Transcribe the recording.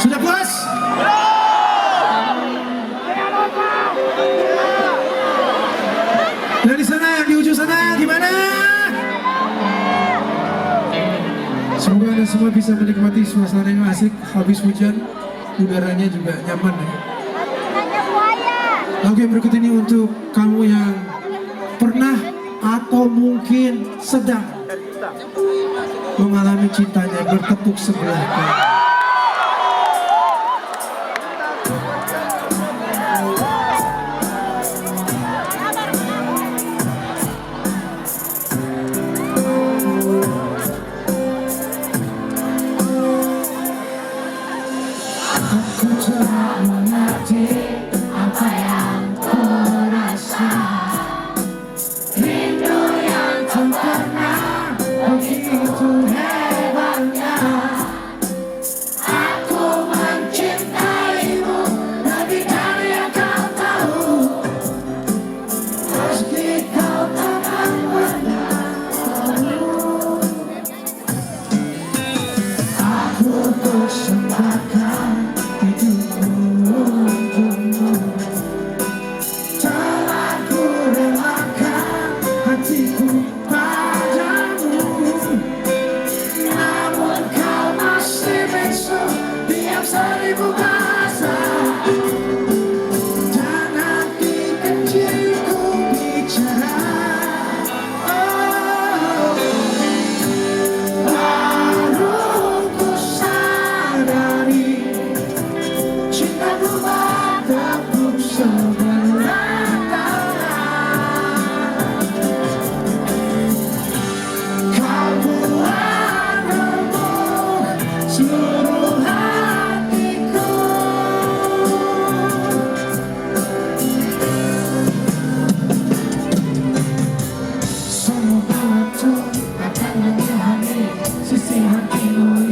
Sudah puas? Dari sana, yang di ujung sana, gimana? Semoga Anda semua bisa menikmati suasana yang asik habis hujan, udaranya juga nyaman ya. Lagu yang berikut ini untuk kamu yang pernah atau mungkin sedang mengalami cintanya bertepuk sebelah kanan. Aku tak mengerti apa yang ku rasa, rindu yang tak pernah begitu hebatnya. Aku mencintaimu lebih dari yang kau tahu, meski kau takkan pernah tahu. Aku persembahkan seribu bahasa dan hati kecilku bicara. Baru ku sadari cintaku bertepuk sebelah tangan. Kau buat remuk seluruh sisi hatimu